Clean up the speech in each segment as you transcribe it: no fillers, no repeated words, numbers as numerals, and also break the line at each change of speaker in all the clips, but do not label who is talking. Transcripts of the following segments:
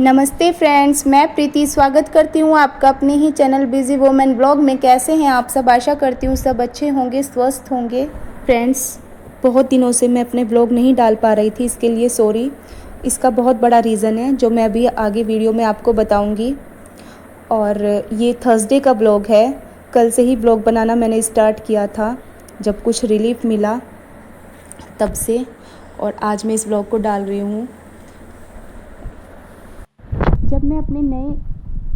नमस्ते फ्रेंड्स, मैं प्रीति स्वागत करती हूँ आपका अपने ही चैनल बिजी वुमेन ब्लॉग में। कैसे हैं आप सब? आशा करती हूँ सब अच्छे होंगे, स्वस्थ होंगे। फ्रेंड्स, बहुत दिनों से मैं अपने ब्लॉग नहीं डाल पा रही थी, इसके लिए सॉरी। इसका बहुत बड़ा रीज़न है जो मैं अभी आगे वीडियो में आपको बताऊँगी। और ये थर्सडे का ब्लॉग है। कल से ही ब्लॉग बनाना मैंने स्टार्ट किया था जब कुछ रिलीफ मिला तब से, और आज मैं इस ब्लॉग को डाल रही हूँ। जब मैं अपने नए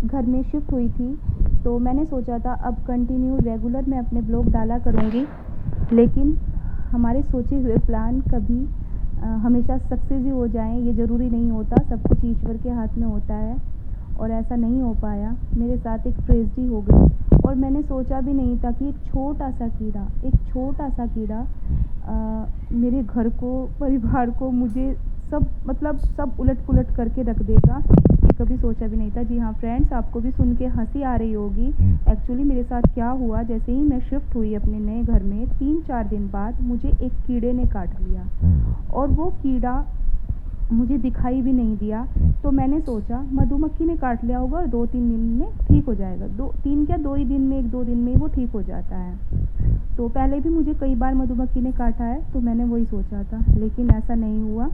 घर में शिफ्ट हुई थी तो मैंने सोचा था अब कंटिन्यू रेगुलर मैं अपने ब्लॉग डाला करूँगी, लेकिन हमारे सोचे हुए प्लान कभी हमेशा सक्सेस ही हो जाएं ये ज़रूरी नहीं होता। सब कुछ ईश्वर के हाथ में होता है और ऐसा नहीं हो पाया। मेरे साथ एक ट्रेजेडी हो गई और मैंने सोचा भी नहीं था कि एक छोटा सा कीड़ा मेरे घर को, परिवार को, मुझे सब उलट पुलट करके रख देगा। ये कभी सोचा भी नहीं था। जी हाँ फ्रेंड्स, आपको भी सुन के हंसी आ रही होगी। एक्चुअली मेरे साथ क्या हुआ, जैसे ही मैं शिफ्ट हुई अपने नए घर में 3-4 दिन बाद मुझे एक कीड़े ने काट लिया और वो कीड़ा मुझे दिखाई भी नहीं दिया। तो मैंने सोचा मधुमक्खी ने काट लिया होगा और 2-3 दिन में ठीक हो जाएगा। 2 ही दिन में, 1-2 दिन में वो ठीक हो जाता है। तो पहले भी मुझे कई बार मधुमक्खी ने काटा है, तो मैंने वही सोचा था, लेकिन ऐसा नहीं हुआ।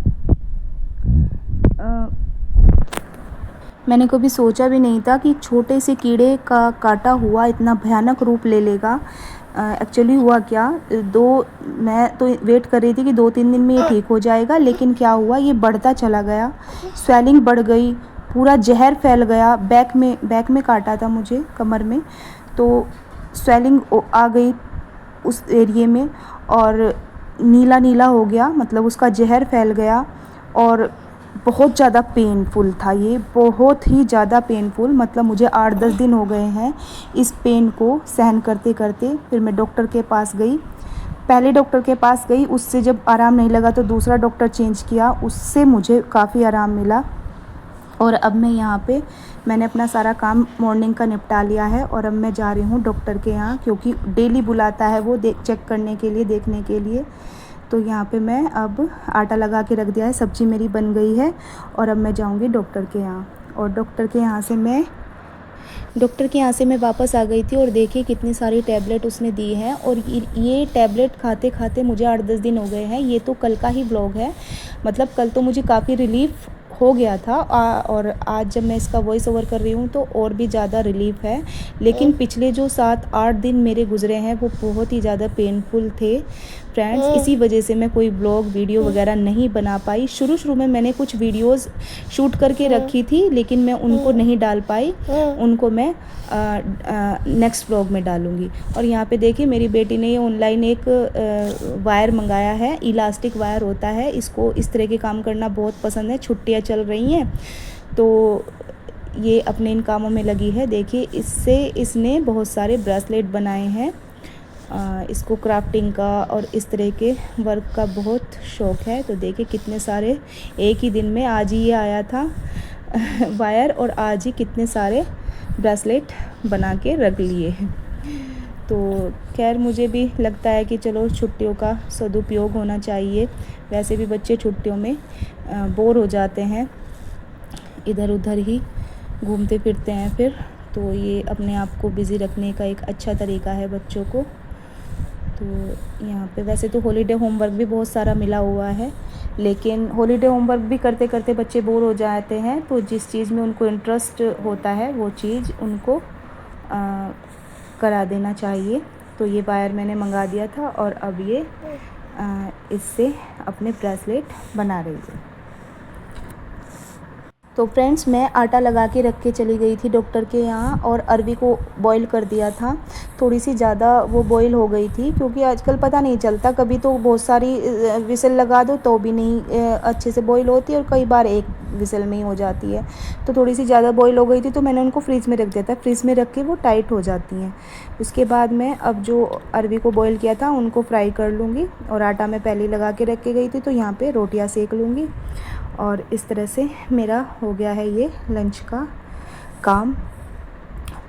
मैंने कभी सोचा भी नहीं था कि छोटे से कीड़े का काटा हुआ इतना भयानक रूप ले लेगा। एक्चुअली हुआ क्या, मैं तो वेट कर रही थी कि 2-3 दिन में ये ठीक हो जाएगा, लेकिन क्या हुआ, ये बढ़ता चला गया। स्वेलिंग बढ़ गई, पूरा जहर फैल गया। बैक में काटा था मुझे, कमर में, तो स्वेलिंग आ गई उस एरिए में और नीला नीला हो गया, मतलब उसका जहर फैल गया। और बहुत ज़्यादा पेनफुल था ये, बहुत ही ज़्यादा पेनफुल। मतलब मुझे 8-10 दिन हो गए हैं इस पेन को सहन करते करते। फिर मैं डॉक्टर के पास गई। पहले डॉक्टर के पास गई, उससे जब आराम नहीं लगा तो दूसरा डॉक्टर चेंज किया, उससे मुझे काफ़ी आराम मिला। और अब मैंने अपना सारा काम मॉर्निंग का निपटा लिया है और अब मैं जा रही हूँ डॉक्टर के यहाँ, क्योंकि डेली बुलाता है वो चेक करने के लिए, देखने के लिए। तो यहाँ पे मैं अब आटा लगा के रख दिया है, सब्ज़ी मेरी बन गई है और अब मैं जाऊँगी डॉक्टर के यहाँ। और डॉक्टर के यहाँ से मैं वापस आ गई थी और देखिए कितनी सारी टैबलेट उसने दी है। और ये टैबलेट खाते खाते मुझे 8-10 दिन हो गए हैं। ये तो कल का ही ब्लॉग है, मतलब कल तो मुझे काफ़ी रिलीफ हो गया था और आज जब मैं इसका वॉइस ओवर कर रही हूँ तो और भी ज़्यादा रिलीफ है। लेकिन पिछले जो 7-8 दिन मेरे गुजरे हैं वो बहुत ही ज़्यादा पेनफुल थे फ्रेंड्स। इसी वजह से मैं कोई ब्लॉग वीडियो वगैरह नहीं बना पाई। शुरू में मैंने कुछ वीडियोस शूट करके रखी थी, लेकिन मैं उनको नहीं डाल पाई। उनको मैं नेक्स्ट ब्लॉग में डालूँगी। और यहाँ पे देखिए मेरी बेटी ने ये ऑनलाइन एक वायर मंगाया है, इलास्टिक वायर होता है। इसको इस तरह के काम करना बहुत पसंद है। छुट्टियाँ चल रही हैं तो ये अपने इन कामों में लगी है। देखिए इससे इसने बहुत सारे ब्रेसलेट बनाए हैं। इसको क्राफ्टिंग का और इस तरह के वर्क का बहुत शौक़ है। तो देखिए कितने सारे एक ही दिन में, आज ही ये आया था वायर और आज ही कितने सारे ब्रेसलेट बना के रख लिए हैं। तो खैर मुझे भी लगता है कि चलो छुट्टियों का सदुपयोग होना चाहिए। वैसे भी बच्चे छुट्टियों में बोर हो जाते हैं, इधर उधर ही घूमते फिरते हैं फिर। तो ये अपने आप को बिज़ी रखने का एक अच्छा तरीका है बच्चों को। तो यहाँ पे वैसे तो हॉलीडे होमवर्क भी बहुत सारा मिला हुआ है, लेकिन हॉलीडे होमवर्क भी करते करते बच्चे बोर हो जाते हैं। तो जिस चीज़ में उनको इंटरेस्ट होता है वो चीज़ उनको करा देना चाहिए। तो ये वायर मैंने मंगा दिया था और अब ये इससे अपने ब्रेसलेट बना रही है। तो फ्रेंड्स, मैं आटा लगा के रख के चली गई थी डॉक्टर के यहाँ और अरवी को बॉईल कर दिया था। थोड़ी सी ज़्यादा वो बॉईल हो गई थी, क्योंकि आजकल पता नहीं चलता, कभी तो बहुत सारी विसल लगा दो तो भी नहीं अच्छे से बॉईल होती और कई बार एक विसल में ही हो जाती है। तो थोड़ी सी ज़्यादा बॉईल हो गई थी तो मैंने उनको फ्रिज में रख दिया था। फ्रिज में रख के वो टाइट हो जाती हैं। उसके बाद मैं अब जो अरवी को बॉईल किया था उनको फ्राई कर लूँगी। और आटा मैं पहले लगा के रख के गई थी, तो यहाँ पर रोटियाँ सेक लूँगी। और इस तरह से मेरा हो गया है ये लंच का काम।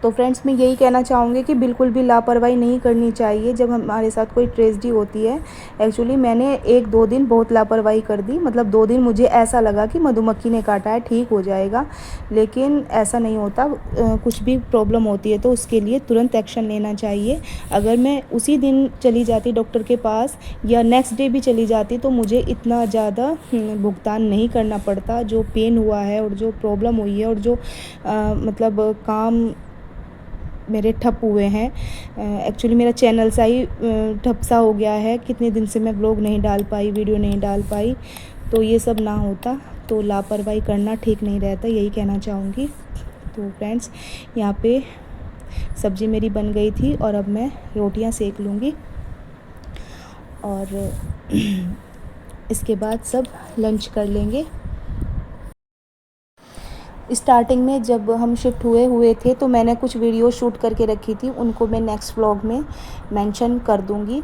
तो फ्रेंड्स मैं यही कहना चाहूँगी कि बिल्कुल भी लापरवाही नहीं करनी चाहिए जब हमारे साथ कोई ट्रेजेडी होती है। एक्चुअली मैंने 1-2 दिन बहुत लापरवाही कर दी, मतलब 2 दिन मुझे ऐसा लगा कि मधुमक्खी ने काटा है, ठीक हो जाएगा, लेकिन ऐसा नहीं होता। कुछ भी प्रॉब्लम होती है तो उसके लिए तुरंत एक्शन लेना चाहिए। अगर मैं उसी दिन चली जाती डॉक्टर के पास या नेक्स्ट डे भी चली जाती तो मुझे इतना ज़्यादा भुगतान नहीं करना पड़ता। जो पेन हुआ है और जो प्रॉब्लम हुई है और जो मतलब काम मेरे ठप हुए हैं, एक्चुअली मेरा चैनल सा ही ठप सा हो गया है। कितने दिन से मैं व्लॉग नहीं डाल पाई, वीडियो नहीं डाल पाई, तो ये सब ना होता तो लापरवाही करना ठीक नहीं रहता, यही कहना चाहूँगी। तो फ्रेंड्स यहाँ पे सब्ज़ी मेरी बन गई थी और अब मैं रोटियाँ सेक लूँगी और इसके बाद सब लंच कर लेंगे। स्टार्टिंग में जब हम शिफ्ट हुए थे तो मैंने कुछ वीडियो शूट करके रखी थी, उनको मैं नेक्स्ट व्लॉग में मेंशन कर दूँगी।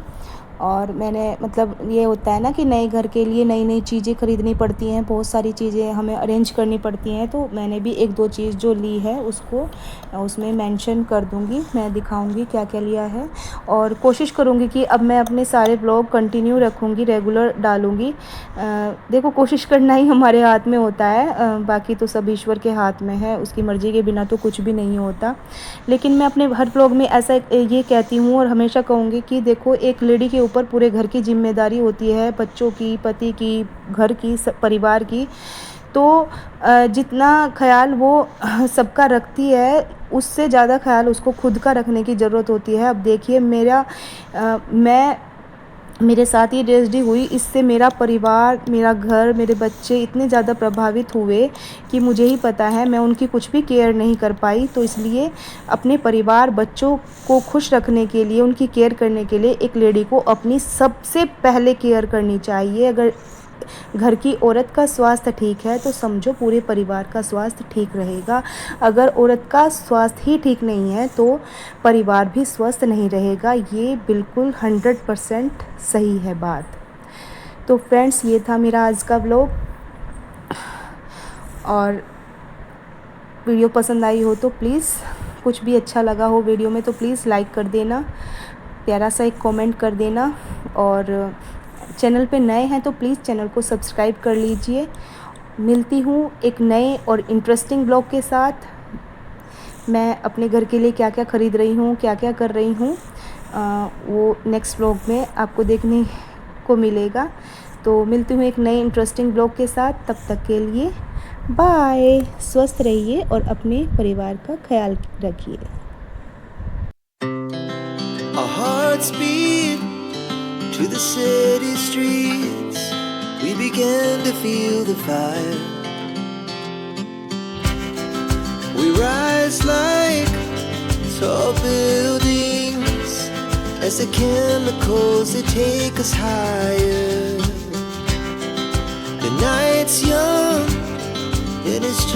और मैंने मतलब ये होता है ना कि नए घर के लिए नई नई चीज़ें ख़रीदनी पड़ती हैं, बहुत सारी चीज़ें हमें अरेंज करनी पड़ती हैं, तो मैंने भी 1-2 चीज़ जो ली है उसको उसमें मेंशन कर दूँगी, मैं दिखाऊँगी क्या क्या लिया है। और कोशिश करूँगी कि अब मैं अपने सारे ब्लॉग कंटिन्यू रखूँगी, रेगुलर डालूँगी। देखो कोशिश करना ही हमारे हाथ में होता है, बाकी तो सब ईश्वर के हाथ में है, उसकी मर्ज़ी के बिना तो कुछ भी नहीं होता। लेकिन मैं अपने हर ब्लॉग में ऐसा ये कहती हूँ और हमेशा कहूँगी कि देखो एक लेडी के ऊपर पूरे घर की जिम्मेदारी होती है, बच्चों की, पति की, घर की, परिवार की। तो जितना ख्याल वो सबका रखती है उससे ज़्यादा ख्याल उसको खुद का रखने की ज़रूरत होती है। अब देखिए मेरे साथ ये ट्रेजेडी हुई, इससे मेरा परिवार, मेरा घर, मेरे बच्चे इतने ज़्यादा प्रभावित हुए कि मुझे ही पता है मैं उनकी कुछ भी केयर नहीं कर पाई। तो इसलिए अपने परिवार, बच्चों को खुश रखने के लिए, उनकी केयर करने के लिए एक लेडी को अपनी सबसे पहले केयर करनी चाहिए। अगर घर की औरत का स्वास्थ्य ठीक है तो समझो पूरे परिवार का स्वास्थ्य ठीक रहेगा। अगर औरत का स्वास्थ्य ही ठीक नहीं है तो परिवार भी स्वस्थ नहीं रहेगा। ये बिल्कुल 100% सही है बात। तो फ्रेंड्स ये था मेरा आज का व्लॉग, और वीडियो पसंद आई हो तो प्लीज़, कुछ भी अच्छा लगा हो वीडियो में तो प्लीज़ लाइक कर देना, प्यारा सा एक कमेंट कर देना, और चैनल पे नए हैं तो प्लीज़ चैनल को सब्सक्राइब कर लीजिए। मिलती हूँ एक नए और इंटरेस्टिंग ब्लॉग के साथ। मैं अपने घर के लिए क्या क्या ख़रीद रही हूँ, क्या क्या कर रही हूँ, वो नेक्स्ट ब्लॉग में आपको देखने को मिलेगा। तो मिलती हूँ एक नए इंटरेस्टिंग ब्लॉग के साथ, तब तक के लिए बाय। स्वस्थ रहिए और अपने परिवार का ख्याल रखिए।
To the city streets, we began to feel the fire. We rise like tall buildings as the chemicals they take us higher. The night's young and it's just